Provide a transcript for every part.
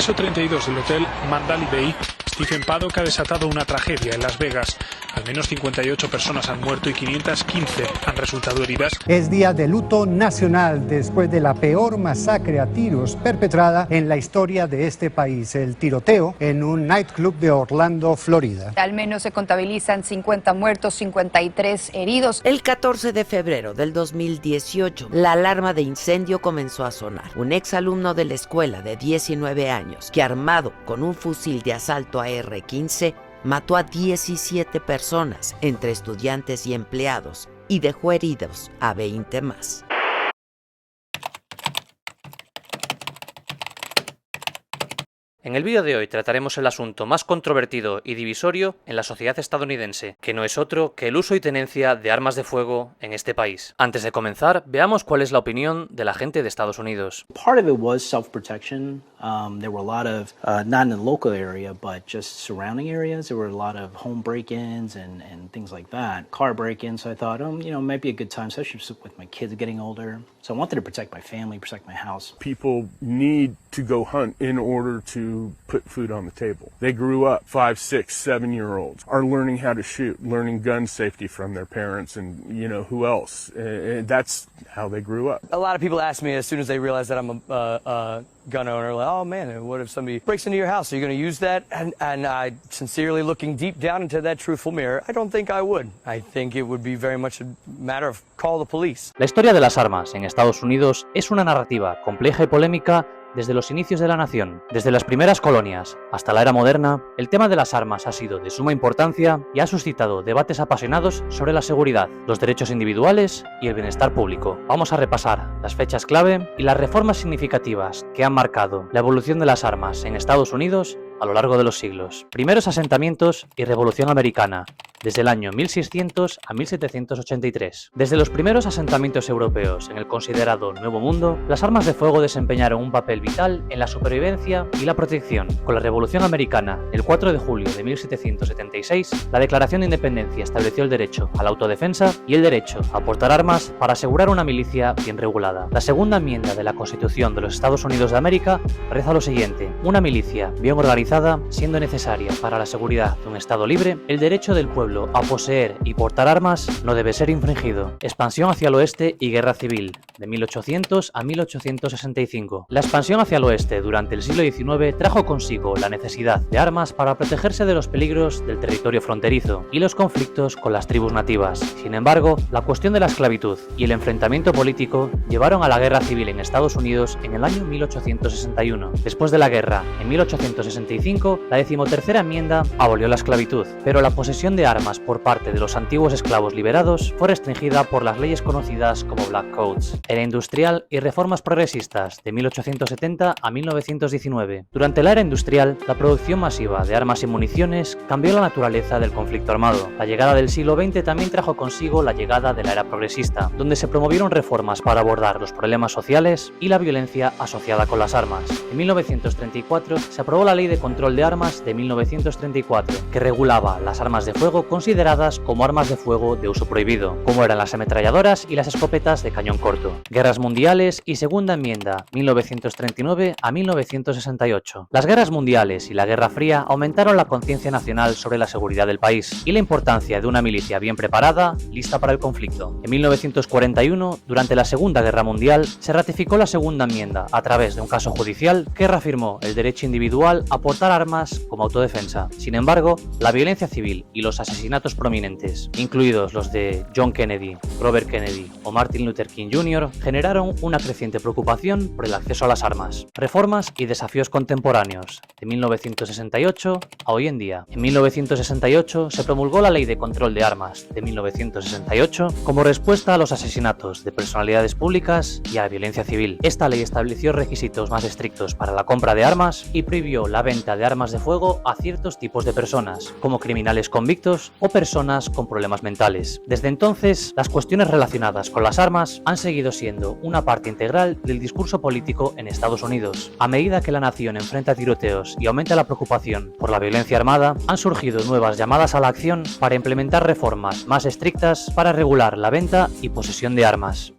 piso 32 del hotel Mandalay Bay, Stephen Paddock ha desatado una tragedia en Las Vegas. Al menos 58 personas han muerto y 515 han resultado heridas. Es día de luto nacional después de la peor masacre a tiros perpetrada en la historia de este país, el tiroteo en un nightclub de Orlando, Florida. Al menos se contabilizan 50 muertos, 53 heridos. El 14 de febrero del 2018, la alarma de incendio comenzó a sonar. Un exalumno de la escuela de 19 años, que armado con un fusil de asalto AR-15, mató a 17 personas, entre estudiantes y empleados, y dejó heridos a 20 más. En el vídeo de hoy trataremos el asunto más controvertido y divisorio en la sociedad estadounidense, que no es otro que el uso y tenencia de armas de fuego en este país. Antes de comenzar, veamos cuál es la opinión de la gente de Estados Unidos. Part of it was self-protection. There were a lot of, not in the local area, but just surrounding areas. There were a lot of home break-ins and things like that. Car break-ins, so I thought, might be a good time, especially with my kids getting older. So I wanted to protect my family, protect my house. People need to go hunt in order to put food on the table. They grew up, 5, 6, 7-year-olds are learning how to shoot, learning gun safety from their parents and, who else. That's how they grew up. A lot of people ask me as soon as they realize that I'm a gun owner, like, oh man, what if somebody breaks into your house? Are you going to use that? And I, sincerely looking deep down into that truthful mirror, I don't think I would. I think it would be very much a matter of call the police. La historia de las armas en Estados Unidos es una narrativa compleja y polémica desde los inicios de la nación. Desde las primeras colonias hasta la era moderna, el tema de las armas ha sido de suma importancia y ha suscitado debates apasionados sobre la seguridad, los derechos individuales y el bienestar público. Vamos a repasar las fechas clave y las reformas significativas que han marcado la evolución de las armas en Estados Unidos a lo largo de los siglos. Primeros asentamientos y Revolución Americana, desde el año 1600 a 1783. Desde los primeros asentamientos europeos en el considerado Nuevo Mundo, las armas de fuego desempeñaron un papel vital en la supervivencia y la protección. Con la Revolución Americana, el 4 de julio de 1776, la Declaración de Independencia estableció el derecho a la autodefensa y el derecho a portar armas para asegurar una milicia bien regulada. La segunda enmienda de la Constitución de los Estados Unidos de América reza lo siguiente: una milicia bien organizada, siendo necesaria para la seguridad de un Estado libre, el derecho del pueblo a poseer y portar armas no debe ser infringido. Expansión hacia el oeste y guerra civil, de 1800 a 1865. La expansión hacia el oeste durante el siglo XIX trajo consigo la necesidad de armas para protegerse de los peligros del territorio fronterizo y los conflictos con las tribus nativas. Sin embargo, la cuestión de la esclavitud y el enfrentamiento político llevaron a la guerra civil en Estados Unidos en el año 1861. Después de la guerra, en 1865, la 13ª enmienda abolió la esclavitud, pero la posesión de armas por parte de los antiguos esclavos liberados fue restringida por las leyes conocidas como Black Codes. Era industrial y reformas progresistas de 1870 a 1919. Durante la era industrial, la producción masiva de armas y municiones cambió la naturaleza del conflicto armado. La llegada del siglo XX también trajo consigo la llegada de la era progresista, donde se promovieron reformas para abordar los problemas sociales y la violencia asociada con las armas. En 1934 se aprobó la Ley de Control de Armas de 1934, que regulaba las armas de fuego consideradas como armas de fuego de uso prohibido, como eran las ametralladoras y las escopetas de cañón corto. Guerras mundiales y Segunda enmienda, 1939 a 1968. Las guerras mundiales y la Guerra Fría aumentaron la conciencia nacional sobre la seguridad del país y la importancia de una milicia bien preparada, lista para el conflicto. En 1941, durante la Segunda Guerra Mundial, se ratificó la Segunda enmienda a través de un caso judicial que reafirmó el derecho individual a portar armas como autodefensa. Sin embargo, la violencia civil y los asesinatos prominentes, incluidos los de John Kennedy, Robert Kennedy o Martin Luther King Jr., generaron una creciente preocupación por el acceso a las armas. Reformas y desafíos contemporáneos, de 1968 a hoy en día. En 1968 se promulgó la Ley de Control de Armas de 1968 como respuesta a los asesinatos de personalidades públicas y a la violencia civil. Esta ley estableció requisitos más estrictos para la compra de armas y prohibió la venta de armas de fuego a ciertos tipos de personas, como criminales convictos o personas con problemas mentales. Desde entonces, las cuestiones relacionadas con las armas han seguido siendo una parte integral del discurso político en Estados Unidos. A medida que la nación enfrenta tiroteos y aumenta la preocupación por la violencia armada, han surgido nuevas llamadas a la acción para implementar reformas más estrictas para regular la venta y posesión de armas.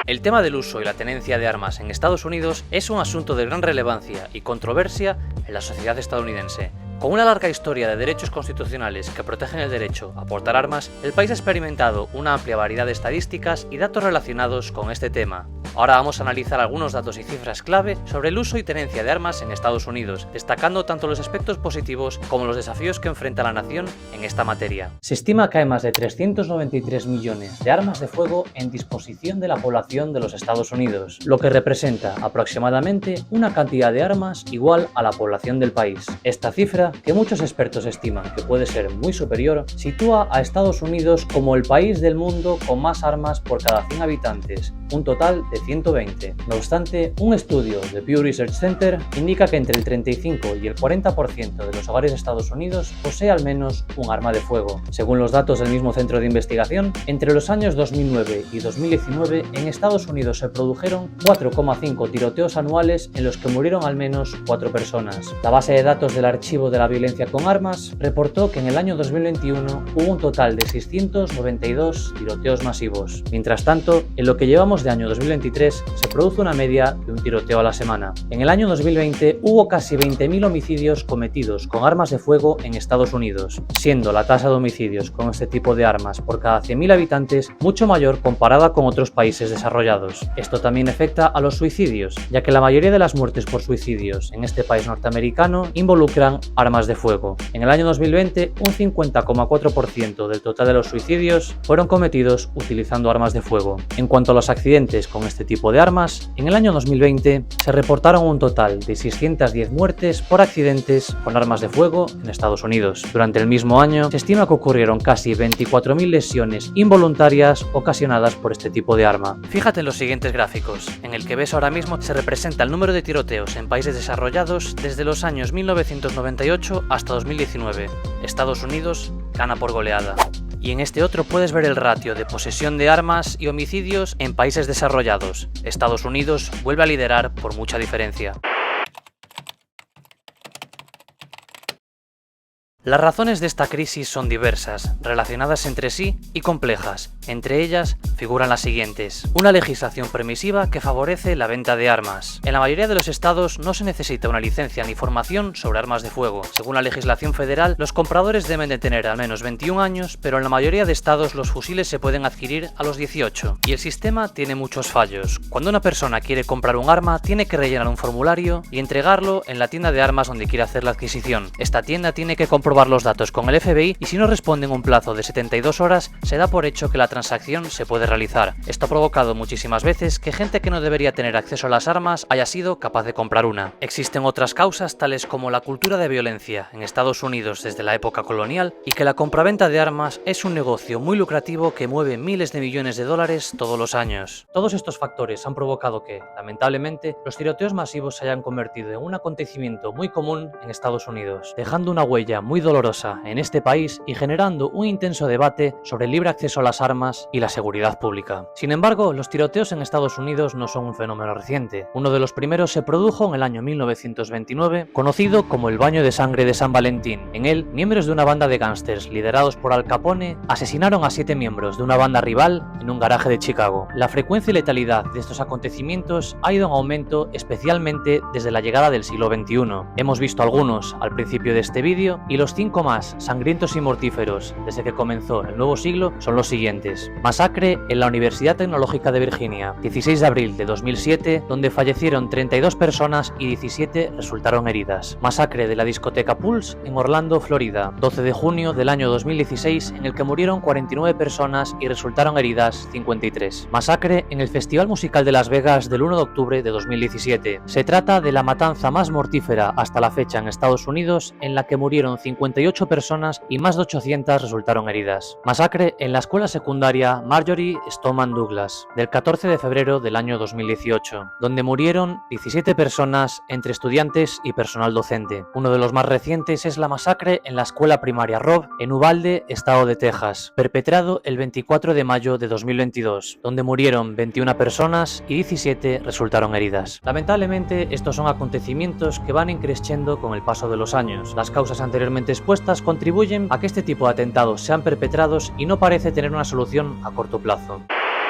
El tema del uso y la tenencia de armas en Estados Unidos es un asunto de gran relevancia y controversia en la sociedad estadounidense. Con una larga historia de derechos constitucionales que protegen el derecho a portar armas, el país ha experimentado una amplia variedad de estadísticas y datos relacionados con este tema. Ahora vamos a analizar algunos datos y cifras clave sobre el uso y tenencia de armas en Estados Unidos, destacando tanto los aspectos positivos como los desafíos que enfrenta la nación en esta materia. Se estima que hay más de 393 millones de armas de fuego en disposición de la población de los Estados Unidos, lo que representa aproximadamente una cantidad de armas igual a la población del país. Esta cifra, que muchos expertos estiman que puede ser muy superior, sitúa a Estados Unidos como el país del mundo con más armas por cada 100 habitantes, un total de 120. No obstante, un estudio de Pew Research Center indica que entre el 35 y el 40% de los hogares de Estados Unidos posee al menos un arma de fuego. Según los datos del mismo centro de investigación, entre los años 2009 y 2019 en Estados Unidos se produjeron 4,5 tiroteos anuales en los que murieron al menos 4 personas. La base de datos del Archivo de la Violencia con Armas reportó que en el año 2021 hubo un total de 692 tiroteos masivos. Mientras tanto, en lo que llevamos de año 2023 se produce una media de un tiroteo a la semana. En el año 2020 hubo casi 20.000 homicidios cometidos con armas de fuego en Estados Unidos, siendo la tasa de homicidios con este tipo de armas por cada 100.000 habitantes mucho mayor comparada con otros países desarrollados. Esto también afecta a los suicidios, ya que la mayoría de las muertes por suicidios en este país norteamericano involucran armas de fuego. En el año 2020, un 50,4% del total de los suicidios fueron cometidos utilizando armas de fuego. En cuanto a los accidentes con este tipo de armas, en el año 2020 se reportaron un total de 610 muertes por accidentes con armas de fuego en Estados Unidos. Durante el mismo año, se estima que ocurrieron casi 24.000 lesiones involuntarias ocasionadas por este tipo de arma. Fíjate en los siguientes gráficos. En el que ves ahora mismo se representa el número de tiroteos en países desarrollados desde los años 1998 hasta 2019. Estados Unidos gana por goleada. Y en este otro puedes ver el ratio de posesión de armas y homicidios en países desarrollados. Estados Unidos vuelve a liderar por mucha diferencia. Las razones de esta crisis son diversas, relacionadas entre sí y complejas. Entre ellas figuran las siguientes. Una legislación permisiva que favorece la venta de armas. En la mayoría de los estados no se necesita una licencia ni formación sobre armas de fuego. Según la legislación federal, los compradores deben de tener al menos 21 años, pero en la mayoría de estados los fusiles se pueden adquirir a los 18. Y el sistema tiene muchos fallos. Cuando una persona quiere comprar un arma, tiene que rellenar un formulario y entregarlo en la tienda de armas donde quiere hacer la adquisición. Esta tienda tiene que comprobar los datos con el FBI y si no responde en un plazo de 72 horas, se da por hecho que la transacción se puede realizar. Esto ha provocado muchísimas veces que gente que no debería tener acceso a las armas haya sido capaz de comprar una. Existen otras causas tales como la cultura de violencia en Estados Unidos desde la época colonial y que la compraventa de armas es un negocio muy lucrativo que mueve miles de millones de dólares todos los años. Todos estos factores han provocado que, lamentablemente, los tiroteos masivos se hayan convertido en un acontecimiento muy común en Estados Unidos, dejando una huella muy dolorosa en este país y generando un intenso debate sobre el libre acceso a las armas y la seguridad pública. Sin embargo, los tiroteos en Estados Unidos no son un fenómeno reciente. Uno de los primeros se produjo en el año 1929, conocido como el Baño de Sangre de San Valentín. En él, miembros de una banda de gángsters liderados por Al Capone asesinaron a 7 miembros de una banda rival en un garaje de Chicago. La frecuencia y letalidad de estos acontecimientos ha ido en aumento, especialmente desde la llegada del siglo XXI. Hemos visto algunos al principio de este vídeo y los 5 más sangrientos y mortíferos desde que comenzó el nuevo siglo son los siguientes. Masacre en la Universidad Tecnológica de Virginia, 16 de abril de 2007, donde fallecieron 32 personas y 17 resultaron heridas. Masacre de la discoteca Pulse en Orlando, Florida, 12 de junio del año 2016, en el que murieron 49 personas y resultaron heridas 53. Masacre en el Festival Musical de Las Vegas del 1 de octubre de 2017. Se trata de la matanza más mortífera hasta la fecha en Estados Unidos, en la que murieron 58 personas y más de 800 resultaron heridas. Masacre en la escuela secundaria Marjory Stoneman Douglas, del 14 de febrero del año 2018, donde murieron 17 personas entre estudiantes y personal docente. Uno de los más recientes es la masacre en la escuela primaria Robb en Uvalde, estado de Texas, perpetrado el 24 de mayo de 2022, donde murieron 21 personas y 17 resultaron heridas. Lamentablemente, estos son acontecimientos que van increciendo con el paso de los años. Las causas anteriormente expuestas contribuyen a que este tipo de atentados sean perpetrados y no parece tener una solución a corto plazo.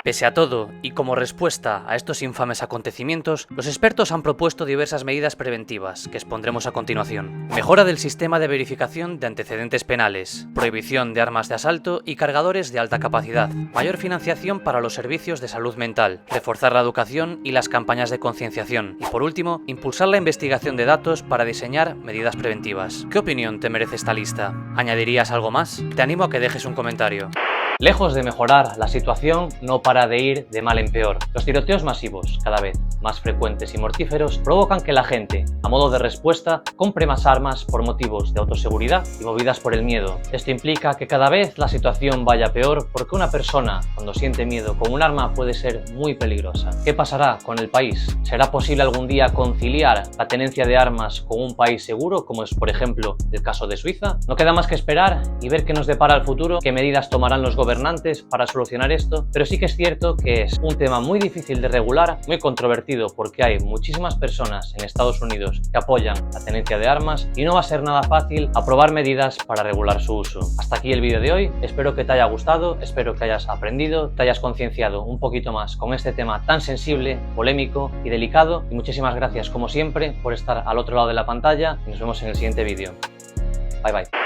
Pese a todo, y como respuesta a estos infames acontecimientos, los expertos han propuesto diversas medidas preventivas que expondremos a continuación. Mejora del sistema de verificación de antecedentes penales, prohibición de armas de asalto y cargadores de alta capacidad, mayor financiación para los servicios de salud mental, reforzar la educación y las campañas de concienciación y, por último, impulsar la investigación de datos para diseñar medidas preventivas. ¿Qué opinión te merece esta lista? ¿Añadirías algo más? Te animo a que dejes un comentario. Lejos de mejorar, la situación no para de ir de mal en peor. Los tiroteos masivos, cada vez más frecuentes y mortíferos, provocan que la gente, a modo de respuesta, compre más armas por motivos de autoseguridad y movidas por el miedo. Esto implica que cada vez la situación vaya peor porque una persona, cuando siente miedo con un arma, puede ser muy peligrosa. ¿Qué pasará con el país? ¿Será posible algún día conciliar la tenencia de armas con un país seguro, como es, por ejemplo, el caso de Suiza? No queda más que esperar y ver qué nos depara el futuro, qué medidas tomarán los gobernantes para solucionar esto, pero sí que es cierto que es un tema muy difícil de regular, muy controvertido porque hay muchísimas personas en Estados Unidos que apoyan la tenencia de armas y no va a ser nada fácil aprobar medidas para regular su uso. Hasta aquí el vídeo de hoy, espero que te haya gustado, espero que hayas aprendido, te hayas concienciado un poquito más con este tema tan sensible, polémico y delicado, y muchísimas gracias como siempre por estar al otro lado de la pantalla y nos vemos en el siguiente vídeo. Bye bye.